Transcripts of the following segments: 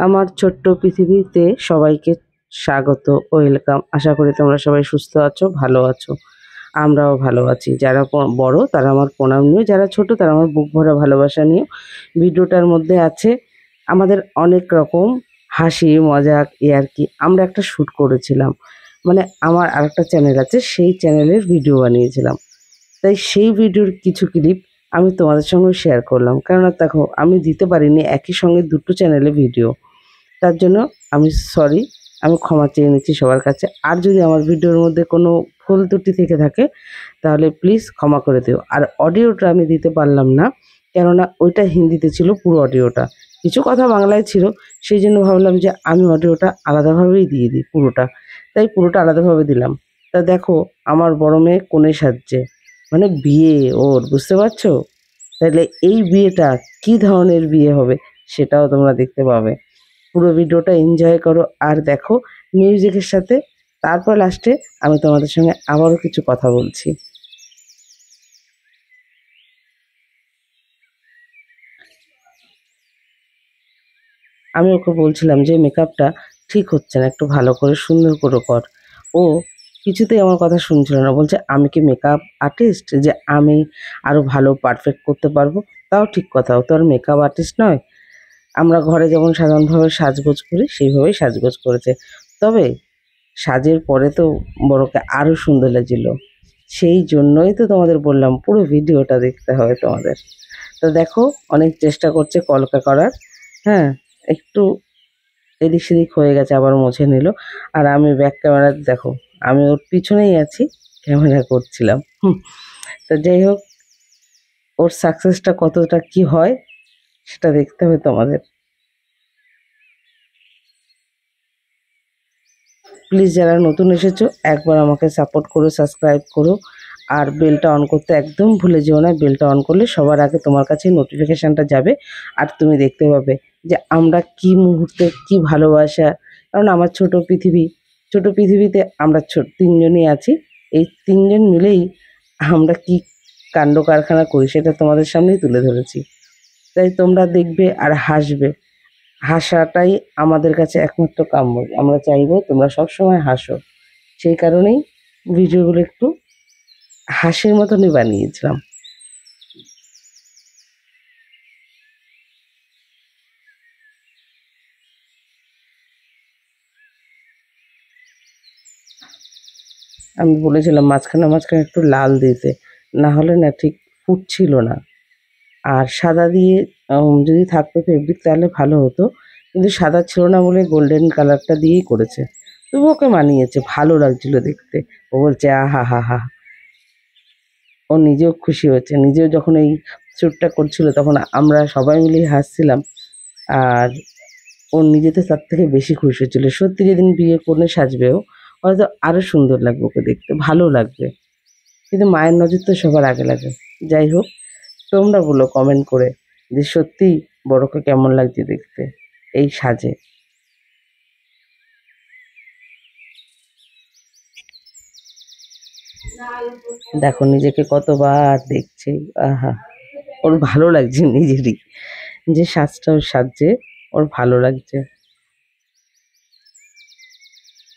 আমার ছোট্ট পৃথিবীতে সবাইকে স্বাগত, ওয়েলকাম। আশা করি তোমরা সবাই সুস্থ আছো, ভালো আছো। আমরাও ভালো আছি। যারা বড় তারা আমার প্রণাম নিও, যারা ছোট তারা আমার বুক ভরা ভালোবাসা নিও। ভিডিওটার মধ্যে আছে আমাদের অনেক রকম হাসি মজাক ইয়ার্কি। আমরা একটা শ্যুট করেছিলাম, মানে আমার আরেকটা চ্যানেল আছে, সেই চ্যানেলের ভিডিও বানিয়েছিলাম। তাই সেই ভিডিওর কিছু ক্লিপ আমি তোমাদের সঙ্গে শেয়ার করলাম। কেননা দেখো, আমি দিতে পারিনি একই সঙ্গে দুটো চ্যানেলে ভিডিও। তার জন্য আমি সরি, আমি ক্ষমা চেয়ে নিচ্ছি সবার কাছে। আর যদি আমার ভিডিওর মধ্যে কোনো ভুল ত্রুটি থেকে থাকে তাহলে প্লিজ ক্ষমা করে দিও। আর অডিওটা আমি দিতে পারলাম না, কেননা ওইটা হিন্দিতে ছিল পুরো অডিওটা, কিছু কথা বাংলায় ছিল। সেই জন্য ভাবলাম যে আমি অডিওটা আলাদাভাবেই দিয়ে দিই পুরোটা, তাই পুরোটা আলাদাভাবে দিলাম। তা দেখো, আমার বড় মেয়ে কনে সাজছে, মানে বিয়ে ওর, বুঝতে পারছো? তাহলে এই বিয়েটা কী ধরনের বিয়ে হবে সেটাও তোমরা দেখতে পাবে। পুরো ভিডিওটা এনজয় করো আর দেখো মিউজিকের সাথে। তারপর লাস্টে আমি তোমাদের সঙ্গে আবারও কিছু কথা বলছি। আমি ওকে বলছিলাম যে মেকআপটা ঠিক হচ্ছে না, একটু ভালো করে সুন্দর করে কর। ও কিছুতেই আমার কথা শুনছিল না, বলছে আমি কি মেকআপ আর্টিস্ট যে আমি আরও ভালো পারফেক্ট করতে পারবো? তাও ঠিক কথা, ও তো আর মেকআপ আর্টিস্ট নয়। আমরা ঘরে যেমন সাধারণভাবে সাজগোজ করি সেইভাবেই সাজগোজ করেছে। তবে সাজের পরে তো বড়কে আরও সুন্দর লাগছিল। সেই জন্যই তো তোমাদের বললাম পুরো ভিডিওটা দেখতে হবে তোমাদের। তো দেখো, অনেক চেষ্টা করছে কলকা করার। হ্যাঁ, একটু এদিক সেদিক হয়ে গেছে, আবার মুছে নিল। আর আমি ব্যাক ক্যামেরাতে দেখো, আমি ওর পিছনেই আছি, ক্যামেরা করছিলাম। তো যাই হোক, ওর সাকসেসটা কতটা কি হয় সেটা দেখতে হবে তোমাদের। প্লিজ যারা নতুন এসেছো একবার আমাকে সাপোর্ট করো, সাবস্ক্রাইব করো। আর বেলটা অন করতে একদম ভুলে যেও না। বেলটা অন করলে সবার আগে তোমার কাছে নোটিফিকেশানটা যাবে, আর তুমি দেখতে পাবে যে আমরা কি মুহূর্তে কি ভালোবাসা। কারণ আমার ছোট পৃথিবী, ছোট পৃথিবীতে আমরা তিনজনই আছি। এই তিনজন মিলেই আমরা কি কাণ্ড কারখানা করি সেটা তোমাদের সামনেই তুলে ধরেছি। তাই তোমরা দেখবে আর হাসবে। হাসাটাই আমাদের কাছে একমাত্র কাম্য। আমরা চাইবো তোমরা সবসময় হাসো। সেই কারণেই ভিডিওগুলো একটু হাসির মতনই বানিয়েছিলাম। আমি বলেছিলাম মাঝখানে মাঝখানে একটু লাল দিতে, না হলে না ঠিক ফুটছিল না। আর সাদা দিয়ে যদি থাকতো ফেব্রিক তাহলে ভালো হতো, কিন্তু সাদা ছিল না বলে গোল্ডেন কালারটা দিয়েই করেছে। তবু ওকে মানিয়েছে, ভালো লাগছিল দেখতে। ও বলছে আহা হা হা। ও নিজেও খুশি হয়েছে। নিজেও যখন এই শ্যুটটা করছিল তখন আমরা সবাই মিলেই হাসছিলাম। আর ও নিজে তো তার থেকে বেশি খুশি হচ্ছিল। সত্যি যেদিন বিয়ে করে সাজবে ও, হয়তো আরও সুন্দর লাগবে ওকে দেখতে, ভালো লাগবে। কিন্তু মায়ের নজর তো সবার আগে লাগে। যাই হোক, তোমরা বলো কমেন্ট করে যে সত্যিই বড়কে কেমন লাগছে দেখতে এই সাজে। দেখো নিজেকে কতবার দেখছে। আহা, ওর ভালো লাগছে নিজেরই, যে সাজটা ওর সাজছে ওর ভালো লাগছে।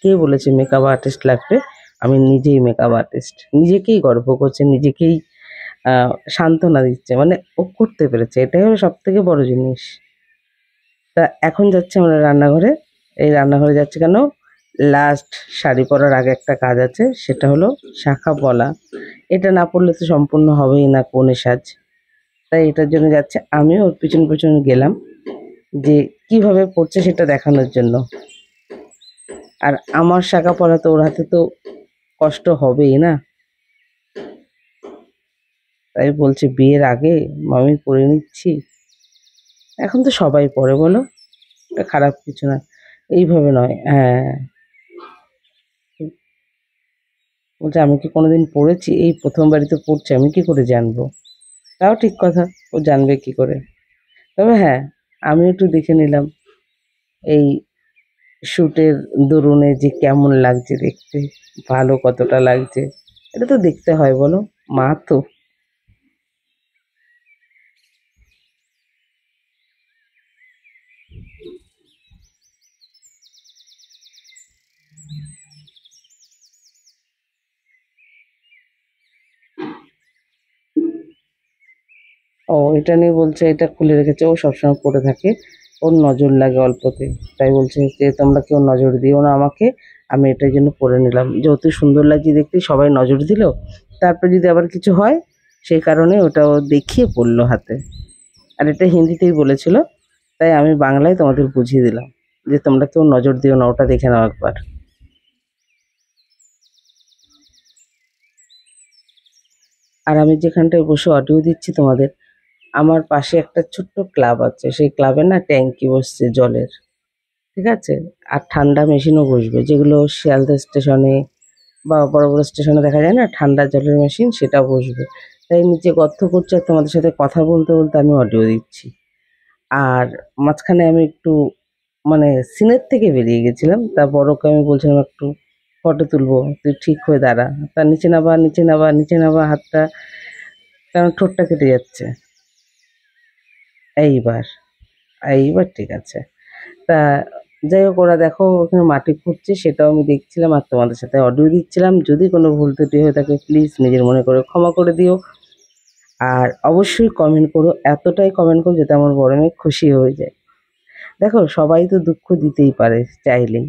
কে বলেছে মেকআপ আর্টিস্ট লাগবে? আমি নিজেই মেকআপ আর্টিস্ট। নিজেকেই গর্ব করছে, নিজেকেই সান্ত্বনা দিচ্ছে, মানে ও করতে পেরেছে, এটাই হলো সব থেকে বড় জিনিস। তা এখন যাচ্ছি আমরা রান্নাঘরে। এই রান্নাঘরে যাচ্ছি কেন, লাস্ট শাড়ি পরার আগে একটা কাজ আছে, সেটা হলো শাঁখা পলা। এটা না পরলে তো সম্পূর্ণ হবেই না কনে সাজ। তাই এটার জন্য যাচ্ছে, আমিও ওর পিছন পিছন গেলাম যে কিভাবে পড়ছে সেটা দেখানোর জন্য। আর আমার শাঁখা পলা তো ওর হাতে তো কষ্ট হবেই না। তাই বলছে বিয়ের আগে মামি পরে নিচ্ছি। এখন তো সবাই পরে, বলো, এটা খারাপ কিছু না, এইভাবে নয়। হ্যাঁ, বলছে আমি কি কোনোদিন পড়েছি? এই প্রথমবারই তো পড়ছে, আমি কি করে জানবো? তাও ঠিক কথা, ও জানবে কি করে? তবে হ্যাঁ, আমি একটু দেখে নিলাম এই শ্যুটের দরুনে যে কেমন লাগছে দেখতে, ভালো কতটা লাগছে, এটা তো দেখতে হয় বলো, মা তো। ও এটা নিয়ে বলছে এটা খুলে রেখেছে, ও সবসময় পরে থাকে, ওর নজর লাগে অল্পতে, তাই বলছে যে তোমরা কেউ নজর দিও না আমাকে, আমি এটার জন্য পরে নিলাম, যেহেতু সুন্দর লাগছে দেখতে সবাই নজর দিল, তারপর যদি আবার কিছু হয় সেই কারণে ওটা ও দেখিয়ে পড়লো হাতে। আর এটা হিন্দিতেই বলেছিল, তাই আমি বাংলায় তোমাদের বুঝিয়ে দিলাম যে তোমরা কেউ নজর দিও না, ওটা দেখে নাও একবার। আর আমি যেখানটায় বসে অডিও দিচ্ছি তোমাদের, আমার পাশে একটা ছোট্ট ক্লাব আছে, সেই ক্লাবে না ট্যাঙ্কি বসছে জলের, ঠিক আছে? আর ঠান্ডা মেশিনও বসবে, যেগুলো শিয়ালদা স্টেশনে বা বড় বড় স্টেশনে দেখা যায় না ঠান্ডা জলের মেশিন, সেটা বসবে। তাই নিচে গর্ত করছে আর তোমাদের সাথে কথা বলতে বলতে আমি অডিও দিচ্ছি। আর মাঝখানে আমি একটু মানে সিনের থেকে বেরিয়ে গেছিলাম, তা বড়কে আমি বলছিলাম একটু ফটো তুলবো, তুই ঠিক হয়ে দাঁড়া, তা নিচে নাবা নিচে নাবা নিচে নাবা হাতটা, কারণ ঠোঁটটা কেটে যাচ্ছে। এইবার এইবার ঠিক আছে। তা যাই হোক, ওরা দেখো ওখানে মাটি খুঁড়ছে, সেটাও আমি দেখছিলাম আর তোমাদের সাথে অডিও দিচ্ছিলাম। যদি কোনো ভুল ত্রুটি হয়ে থাকে প্লিজ নিজের মনে করে ক্ষমা করে দিও। আর অবশ্যই কমেন্ট করো, এতটাই কমেন্ট করো যাতে আমার বড় মেয়ে খুশি হয়ে যায়। দেখো সবাই তো দুঃখ দিতেই পারে চাইলেই,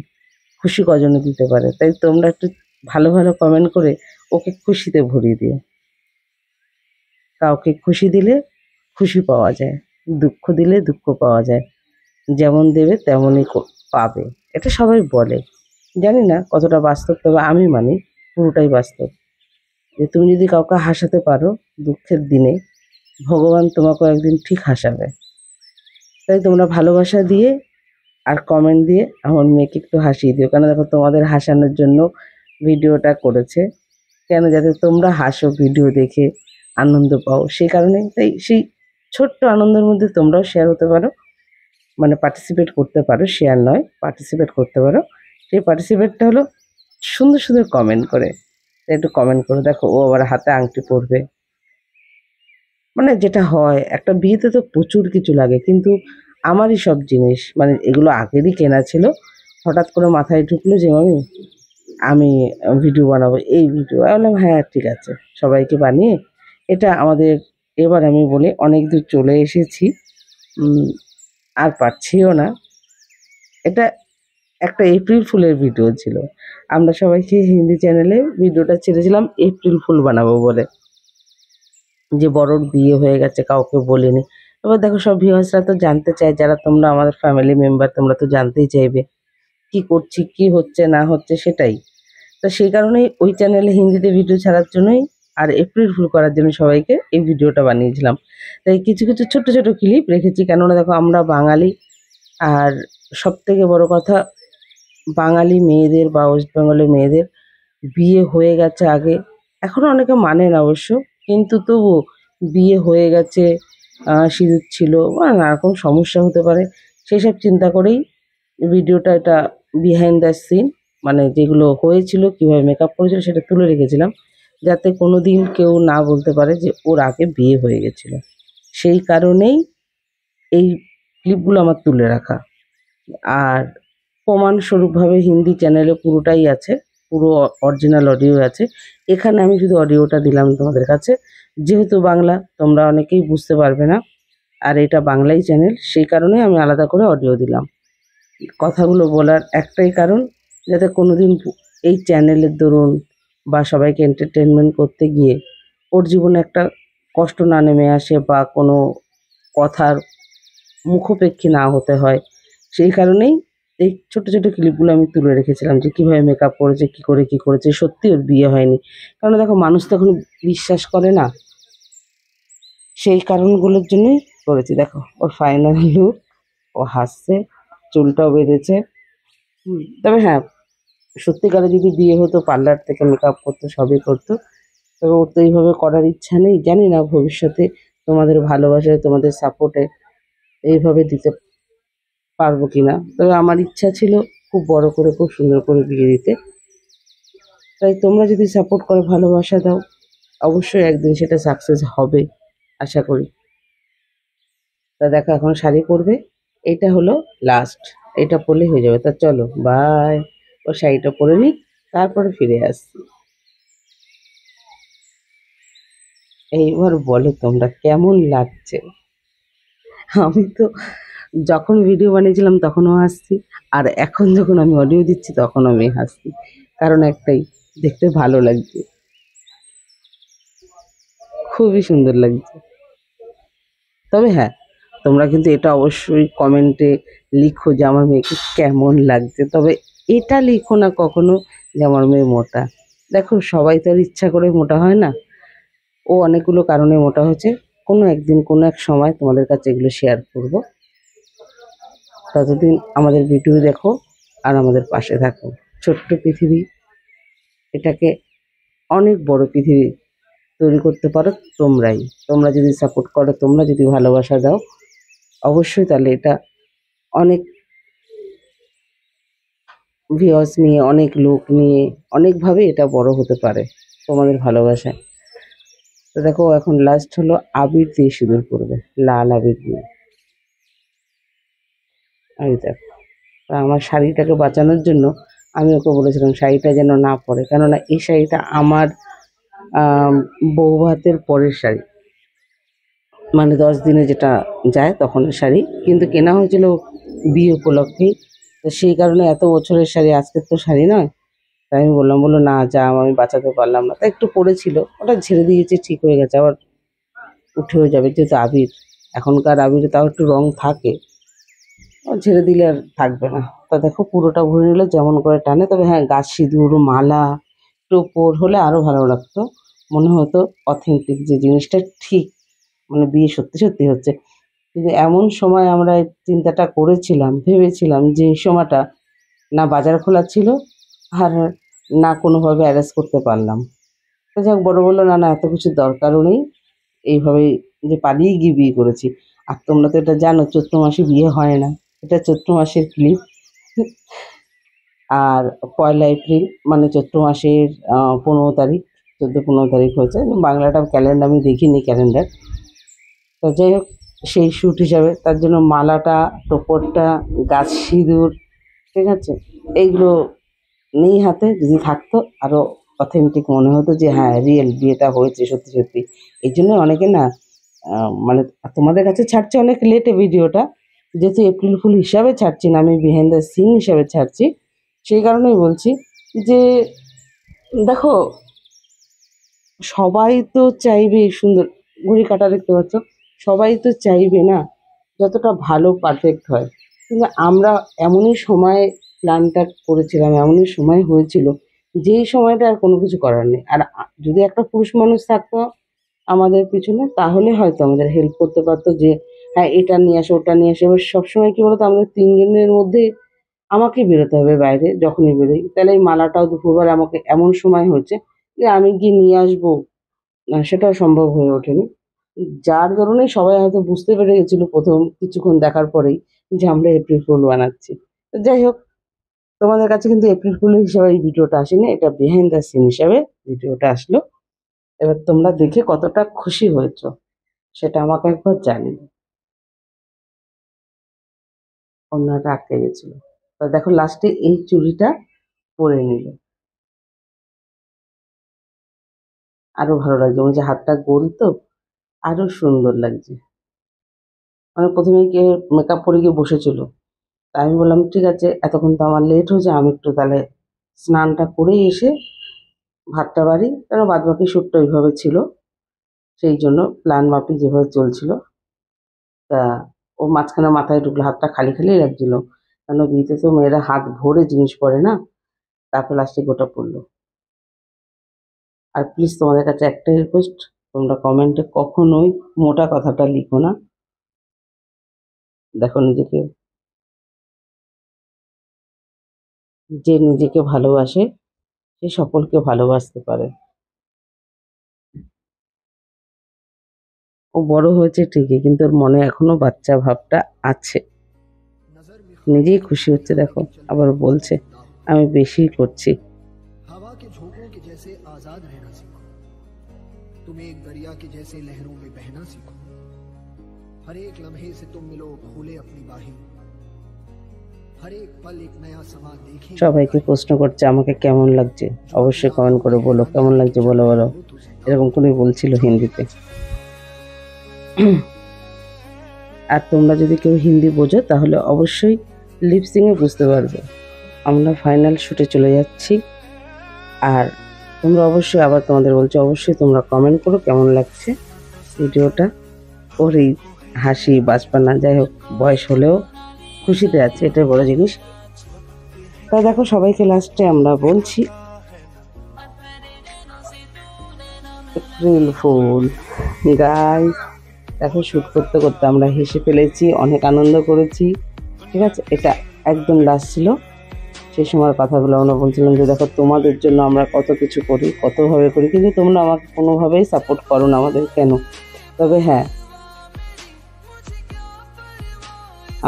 খুশি কজনে দিতে পারে, তাই তোমরা একটু ভালো ভালো কমেন্ট করে ওকে খুশিতে ভরিয়ে দিও। কাউকে খুশি দিলে খুশি পাওয়া যায়, দুঃখ দিলে দুঃখ পাওয়া যায়, যেমন দেবে তেমনই পাবে, এটা সবাই বলে। জানি না কতটা বাস্তব, তবে আমি মানি পুরোটাই বাস্তব, যে তুমি যদি কাউকে হাসাতে পারো দুঃখের দিনে, ভগবান তোমাকেও একদিন ঠিক হাসাবে। তাই তোমরা ভালোবাসা দিয়ে আর কমেন্ট দিয়ে আমার মেয়েকে একটু হাসিয়ে দিও, কেন দেখো তোমাদের হাসানোর জন্য ভিডিওটা করেছে, কেন যাতে তোমরা হাসো ভিডিও দেখে আনন্দ পাও, সেই কারণে। তাই সেই ছোট্ট আনন্দের মধ্যে তোমরাও শেয়ার হতে পারো, মানে পার্টিসিপেট করতে পারো, শেয়ার নয় পার্টিসিপেট করতে পারো। সেই পার্টিসিপেটটা হলো সুন্দর সুন্দর কমেন্ট করে, তাই একটু কমেন্ট করে দেখো, ও আবার হাতে আংটি পরবে, মানে যেটা হয় একটা বিয়েতে তো প্রচুর কিছু লাগে, কিন্তু আমারই সব জিনিস মানে এগুলো আগেরই কেনা ছিল, হঠাৎ করে মাথায় ঢুকলো যে আমি ভিডিও বানাবো, এই ভিডিও আমি বললাম হ্যাঁ ঠিক আছে, সবাইকে বানিয়ে এটা আমাদের, এবার আমি বলি অনেক দূর চলে এসেছি, আর পারছিও না। এটা একটা এপ্রিল ফুলের ভিডিও ছিল, আমরা সবাইকে হিন্দি চ্যানেলে ভিডিওটা ছেড়েছিলাম এপ্রিল ফুল বানাবো বলে, যে বড়োর বিয়ে হয়ে গেছে কাউকে বলিনি। এবার দেখো সব ভিউয়ার্সরা তো জানতে চায়, যারা তোমরা আমাদের ফ্যামিলি মেম্বার তোমরা তো জানতেই চাইবে কি করছি কি হচ্ছে না হচ্ছে সেটাই। তো সেই কারণেই ওই চ্যানেলে হিন্দিতে ভিডিও ছাড়ার জন্যই আর এপ্রিল ফুল করার জন্য সবাইকে এই ভিডিওটা বানিয়েছিলাম। তাই কিছু কিছু ছোট ছোট ক্লিপ রেখেছি, কেননা দেখো আমরা বাঙালি, আর সব থেকে বড় কথা বাঙালি মেয়েদের বা ওয়েস্ট বেঙ্গলের মেয়েদের বিয়ে হয়ে গেছে আগে, এখনও অনেকে মানেন অবশ্য, কিন্তু তবুও বিয়ে হয়ে গেছে, সিঁদুর ছিল বা নানা রকম সমস্যা হতে পারে, সেই সব চিন্তা করেই ভিডিওটা, এটা বিহাইন্ড দ্য সিন, মানে যেগুলো হয়েছিল কীভাবে মেকআপ করেছিল সেটা তুলে রেখেছিলাম, যাতে কোনো দিন কেউ না বলতে পারে যে ওর আগে বিয়ে হয়ে গেছিল। সেই কারণেই এই ক্লিপগুলো আমার তুলে রাখা। আর প্রমাণস্বরূপভাবে হিন্দি চ্যানেলে পুরোটাই আছে, পুরো অরিজিনাল অডিও আছে, এখানে আমি শুধু অডিওটা দিলাম তোমাদের কাছে, যেহেতু বাংলা তোমরা অনেকেই বুঝতে পারবে না, আর এটা বাংলাই চ্যানেল, সেই কারণে আমি আলাদা করে অডিও দিলাম। কথাগুলো বলার একটাই কারণ, যাতে কোনোদিন এই চ্যানেলের দরুন বা সবাইকে এন্টারটেনমেন্ট করতে গিয়ে ওর জীবনে একটা কষ্ট না নেমে আসে, বা কোনো কথার মুখোপেক্ষী না হতে হয়, সেই কারণেই এই ছোট ছোট ক্লিপগুলো আমি তুলে রেখেছিলাম, যে কীভাবে মেকআপ করেছে, কী করে কী করেছে, সত্যি ওর বিয়ে হয়নি। কারণ দেখো মানুষ তো এখন বিশ্বাস করে না, সেই কারণগুলোর জন্যই করেছি। দেখো ওর ফাইনাল লুক, ও হাসছে, চুলটাও বেঁধেছে। তবে হ্যাঁ, সত্যিকারে যদি বিয়ে হতো পার্লার থেকে মেকআপ করতো, সবই করতো, তবে ওর তো এইভাবে করার ইচ্ছা নেই। জানি না ভবিষ্যতে তোমাদের ভালোবাসায় তোমাদের সাপোর্টে এইভাবে দিতে পারবো কিনা, তবে আমার ইচ্ছা ছিল খুব বড় করে খুব সুন্দর করে বিয়ে দিতে। তাই তোমরা যদি সাপোর্ট করো ভালোবাসা দাও, অবশ্যই একদিন সেটা সাকসেস হবে আশা করি। তা দেখো এখন শাড়ি পরবে, এটা হলো লাস্ট, এটা পরলেই হয়ে যাবে। তা চলো বাই, ও শাড়িটা পরে নিই, তারপরে ফিরে আসছি। এইবার বলো তোমরা কেমন লাগছে। আমি তো যখন ভিডিও বানিয়েছিলাম তখনও হাসছি, আর এখন যখন আমি অডিও দিচ্ছি তখন আমি হাসছি। কারণ একটাই, দেখতে ভালো লাগছে, খুবই সুন্দর লাগছে। তবে হ্যাঁ, তোমরা কিন্তু এটা অবশ্যই কমেন্টে লিখো যে আমার মেয়েকে কেমন লাগছে। তবে এটা লিখো না কখনো যে আমার মেয়ে মোটা। দেখো, সবাই তো আর ইচ্ছা করে মোটা হয় না। ও অনেকগুলো কারণে মোটা হয়েছে। কোনো একদিন কোনো এক সময় তোমাদের কাছে এগুলো শেয়ার করব। ততদিন আমাদের ভিডিও দেখো আর আমাদের পাশে থাকো। ছোট্ট পৃথিবী, এটাকে অনেক বড় পৃথিবী তৈরি করতে পারো তোমরাই। তোমরা যদি সাপোর্ট করো, তোমরা যদি ভালোবাসা দাও, অবশ্যই তাহলে এটা অনেক ভিউয়ার্স নিয়ে, অনেক লোক নিয়ে, অনেকভাবে এটা বড় হতে পারে তোমাদের ভালোবাসায়। তো দেখো, এখন লাস্ট হলো আবির দিয়ে সিঁদুর পড়বে, লাল আবির দিয়ে। আমি দেখো, তা আমার শাড়িটাকে বাঁচানোর জন্য আমি ওকে বলেছিলাম শাড়িটা যেন না পরে, কেননা এই শাড়িটা আমার বউ ভাতের পরের শাড়ি, মানে 10 দিনে যেটা যায় তখনের শাড়ি, কিন্তু কেনা হয়েছিল বিয়ে উপলক্ষেই। তো সেই কারণে এত বছরের শাড়ি, আজকের তো শাড়ি নয়। তাই আমি বললাম, বললো না যা, আমি বাঁচাতে পারলাম না। তাই একটু পড়েছিল, ওটা ঝেড়ে দিয়েছি, ঠিক হয়ে গেছে, আবার উঠেও যাবে, যেহেতু আবির। এখনকার আবিরে তাও একটু রং থাকে, ঝেড়ে দিলে আর থাকবে না। তা দেখো, পুরোটা ভরে নিলে যেমন করে টানে। তবে হ্যাঁ, গাছ সিঁদুর মালা টোপর হলে আরো ভালো লাগতো, মনে হতো অথেন্টিক, যে জিনিসটা ঠিক, মানে বিয়ে সত্যি সত্যি হচ্ছে। কিন্তু এমন সময় আমরা এই চিন্তাটা করেছিলাম, ভেবেছিলাম যে এই সময়টা না বাজার খোলা ছিল, আর না কোনোভাবে অ্যারেঞ্জ করতে পারলাম। তো যাক, বড় বললো না না, এত কিছুর দরকারও নেই, এইভাবেই যে পালিয়ে গিয়ে বিয়ে করেছি। আর তোমরা তো এটা জানো, চৈত্র মাসে বিয়ে হয় না। এটা চৈত্র মাসের ক্লিপ। আর 1লা এপ্রিল মানে চৈত্র মাসের 15 তারিখ, 14-15 তারিখ হয়েছে। বাংলাটা ক্যালেন্ডার আমি দেখিনি, ক্যালেন্ডার। তো যাই হোক, সেই শ্যুট হিসাবে তার জন্য মালাটা, টোপরটা, গাছ সিঁদুর, ঠিক আছে, এইগুলো নেই হাতে। যদি থাকতো আরও অথেন্টিক মনে হতো, যে হ্যাঁ রিয়েল বিয়েটা হয়েছে সত্যি সত্যি। এই জন্য অনেকে না মানে তোমাদের কাছে ছাড়ছে অনেক লেটে ভিডিওটা, যেহেতু এপ্রিল ফুল হিসাবে ছাড়ছি না, আমি বিহাইন্ড দ্য সিন হিসাবে ছাড়ছি। সেই কারণেই বলছি যে দেখো, সবাই তো চাইবে সুন্দর, ঘড়ি কাঁটা দেখতে পাচ্ছ, সবাই তো চাইবে না যতটা ভালো পারফেক্ট হয়। কিন্তু আমরা এমনই সময় প্ল্যানটা করেছিলাম, এমনই সময় হয়েছিল, যেই সময়টা আর কোনো কিছু করার নেই। আর যদি একটা পুরুষ মানুষ থাকতো আমাদের পিছনে, তাহলে হয়তো আমাদের হেল্প করতে পারতো, যে হ্যাঁ এটা নিয়ে আসো, ওটা নিয়ে আসো। এবার সবসময় কী বলতো, আমাদের 3 জনের মধ্যে আমাকে বেরোতে হবে বাইরে, যখনই বেরোই। তাহলে এই মালাটাও দুপুরবেলা আমাকে এমন সময় হচ্ছে যে আমি গিয়ে নিয়ে আসবো, সেটাও সম্ভব হয়ে ওঠেনি। যার কারণে সবাই হয়তো বুঝতে পেরে গেছিল প্রথম কিছুক্ষণ দেখার পরেই, যে আমরা এপ্রিল ফুল বানাচ্ছি। তো যাই হোক, তোমাদের কাছে কিন্তু এপ্রিল ফুল হিসাবে এই ভিডিওটা আসেনি, এটা বিহাইন্ড দ্য সিন হিসাবে ভিডিওটা আসলো। এবার তোমরা দেখে কতটা খুশি হয়েছো সেটা আমাকে একবার জানিও। অন্যটা আটকে গেছিল, তো দেখো লাস্টে এই চুড়িটা পরে নিল, আরো ভালো লাগছে। ওই যে হাতটা গোল, তো আরো সুন্দর লাগছে। মানে প্রথমে গিয়ে মেকআপ করে গিয়ে বসেছিল, তা আমি বললাম ঠিক আছে, এতক্ষণ তো আমার লেট হয়েছে, আমি একটু তাহলে স্নানটা করেই এসে ভাতটা বাড়ি, কারণ বাদ বাকি শ্যুটটা ওইভাবে ছিল, সেই জন্য প্ল্যান মাফিক যেভাবে চলছিল। তা ও মাঝখানে মাথায় ঢুকলো, হাতটা খালি খালি লাগছিল, কেন বিয়েতে তো মেয়েরা হাত ভরে জিনিস পরে না। তারপর লাস্টে গোটা পড়লো। আর প্লিজ তোমাদের কাছে একটাই রিকোয়েস্ট, তোমরা কমেন্টে কখনোই মোটা কথাটা লিখো না। দেখো, নিজেকে, যে নিজেকে ভালোবাসে সে সকলকে ভালোবাসতে পারে। ও বড় হয়েছে ঠিকই, কিন্তু ওর মনে এখনো বাচ্চা ভাবটা আছে। নিজেই খুশি হচ্ছে দেখো, আবার বলছে আমি বেশি করছি। हवा के झोंकों के जैसे आजाद रहना सीखो, तुम एक दरिया के जैसे लहरों में बहना सीखो, हर एक लम्हे से तुम मिलो खोले अपनी बाहें, हर एक पल एक नया समा देखें। সবাইকে প্রশ্ন করছে আমাকে কেমন লাগছে, অবশ্যই কমেন্ট করে বলো কেমন লাগছে, বলো বলো। এরকম করে বলছিল হিন্দিতে। আর তোমরা যদি কেউ হিন্দি বোঝো তাহলে অবশ্যই লিপসিংয়ে বুঝতে পারবে। আমরা ফাইনাল শুটে চলে যাচ্ছি। আর তোমরা অবশ্যই, আবার তোমাদের বলছি, অবশ্যই তোমরা কমেন্ট করো কেমন লাগছে ভিডিওটা। ওর এই হাসি বাজপানা, যাই হোক, বয়স হলেও খুশিতে আছে, এটাই বড় জিনিস। তা দেখো, সবাইকে লাস্টে আমরা বলছি এপ্রিল ফুল। গাইস দেখো, শ্যুট করতে করতে আমরা হেসে ফেলেছি, অনেক আনন্দ করেছি, ঠিক আছে। এটা একদম লাস্ট ছিল। সেই সময়ের কথাগুলো আমরা বলছিলাম যে দেখো, তোমাদের জন্য আমরা কত কিছু করি, কতভাবে করি, কিন্তু তোমরা আমাকে কোনোভাবেই সাপোর্ট করো না, আমাদের কেন। তবে হ্যাঁ,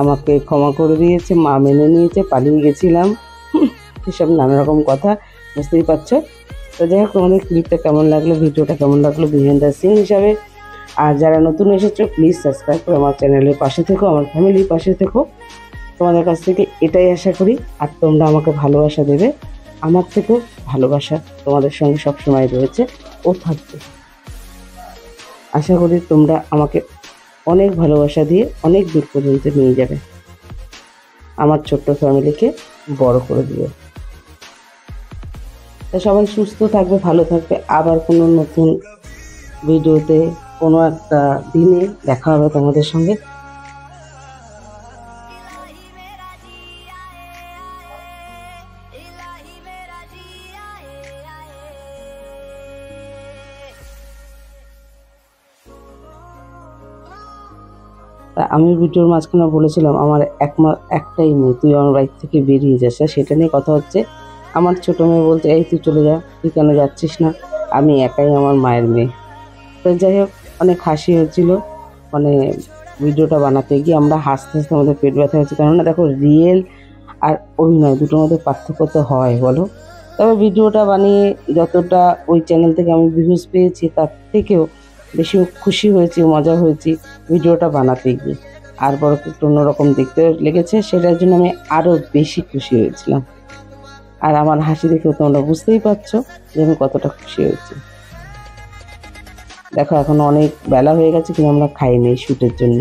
আমাকে ক্ষমা করে দিয়েছে, মা মেনে নিয়েছে, পালিয়ে গেছিলাম, এসব নানা রকম কথা, বুঝতেই পারছো। তো যাই হোক, তোমাদের ক্লিপটা কেমন লাগলো, ভিডিওটা কেমন লাগলো বিহাইন্ড সিন হিসাবে। আর যারা নতুন এসেছো, প্লিজ সাবস্ক্রাইব করে আমার চ্যানেলের পাশে থেকো, আমার ফ্যামিলির পাশে থেকো। তোমাদের কাছ থেকে এটাই আশা করি। আর তোমরা আমাকে ভালোবাসা দেবে, আমার থেকেও ভালোবাসা তোমাদের সঙ্গে সবসময় রয়েছে ও থাকবে। আশা করি তোমরা আমাকে অনেক ভালোবাসা দিয়ে অনেক দূর পর্যন্ত নিয়ে যাবে, আমার ছোট্ট ফ্যামিলিকে বড় করে দিবে। তা সবাই সুস্থ থাকবে, ভালো থাকবে। আবার কোনো নতুন ভিডিওতে কোনো একটা দিনে দেখা হবে তোমাদের সঙ্গে। তা আমি ভিডিওর মাঝখানে বলেছিলাম আমার একটাই মেয়ে, তুই আমার বাড়ি থেকে বেরিয়ে যাস। আর সেটা নিয়ে কথা হচ্ছে। আমার ছোট মেয়ে বলছে, এই তুই চলে যা, তুই কেন যাচ্ছিস না, আমি একাই আমার মায়ের মেয়ে। তো যাই হোক, অনেক হাসি হয়েছিল, মানে ভিডিওটা বানাতে গিয়ে আমরা হাসতে হাসতে আমাদের পেট ব্যথা হয়েছে। কেননা দেখো, রিয়েল আর অভিনয় দুটোর মধ্যে পার্থক্য তো হয়, বলো। তবে ভিডিওটা বানিয়ে যতটা ওই চ্যানেল থেকে আমি ভিউজ পেয়েছি, তার থেকেও বেশি খুশি হয়েছি, মজা হয়েছি ভিডিওটা বানাতে গিয়ে। আর বড় একটু অন্যরকম দেখতে লেগেছে, সেটার জন্য আমি আরও বেশি খুশি হয়েছিলাম। আর আমার হাসি দেখেও তোমরা বুঝতেই পারছো যে আমি কতটা খুশি হয়েছি। দেখো, এখন অনেক বেলা হয়ে গেছে, কিন্তু আমরা খাইনি শ্যুটের জন্য।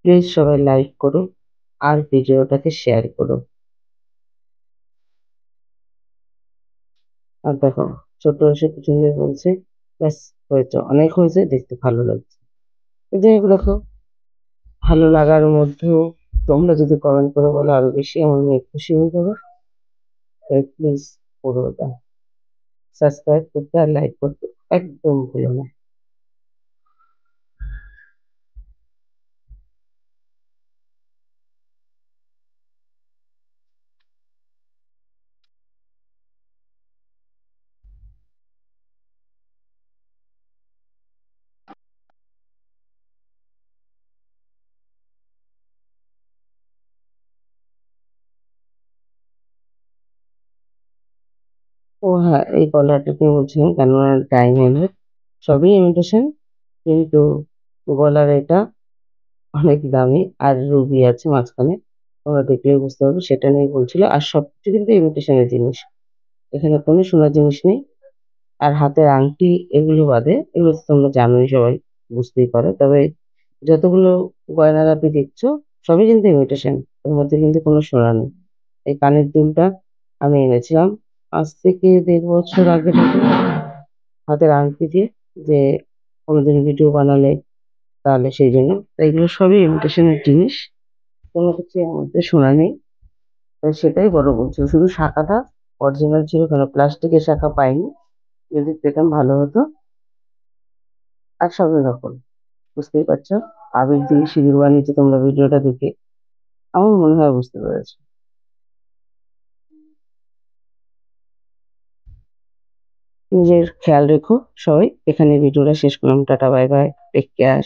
প্লিজ সবাই লাইক করো আর ভিডিওটাকে শেয়ার করো। আর দেখো, ছোট এসে পিছন দিয়ে বলছে, ব্যাস হয়েছে, অনেক হয়েছে, দেখতে ভালো লাগছে। যাই হোক, দেখো, ভালো লাগার মধ্যেও তোমরা যদি কমেন্ট করে বলো আরো বেশি, আমার মেয়ে খুশি হয়ে যাবে। তাই প্লিজ করো, সাবস্ক্রাইব করতে আর লাইক করতে একদম ভুলো না। ও হ্যাঁ, এই গলাটা নিয়ে বলছিলাম, কেননা ডায়মন্ডের সবই ইমিটেশন, কিন্তু গলার এটা অনেক দামি, আর রুবি আছে মাঝখানে, তোমরা দেখলেই বুঝতে পারবে, সেটা নিয়ে বলছিল। আর সবকিছু কিন্তু ইমিটেশনের জিনিস, এখানে কোনো সোনার জিনিস নেই। আর হাতের আংটি এগুলো বাদে, এগুলো তো তোমরা জানোই সবাই, বুঝতেই পারো। তবে যতগুলো গয়নাগাটি দেখছো সবই কিন্তু ইমিটেশন, এর মধ্যে কিন্তু কোনো সোনা নেই। এই কানের দুলটা আমি এনেছিলাম আজ থেকে 1.5 বছর আগে থেকে, হাতের আংটি দিয়ে, যে কোনোদিন ভিডিও বানালে তাহলে সেই জন্য। তো এগুলো সবই ইমিটেশনের জিনিস, কোনো কিছু এর মধ্যে সোনা নেই। তাই সেটাই বড় বলছো, শুধু শাখাটা অরিজিনাল ছিল, কেন প্লাস্টিকের শাখা পাইনি, যদি পেতাম ভালো হতো। আর সবই রকম, বুঝতেই পারছো, আবির দিয়ে সিঁদুর বানিয়েছে তোমরা ভিডিওটা দেখে, আমার মনে হয় বুঝতে পেরেছো। নিজের খেয়াল রেখো সবাই, এখানে ভিডিওটা শেষ করলাম, tata bye bye, take care.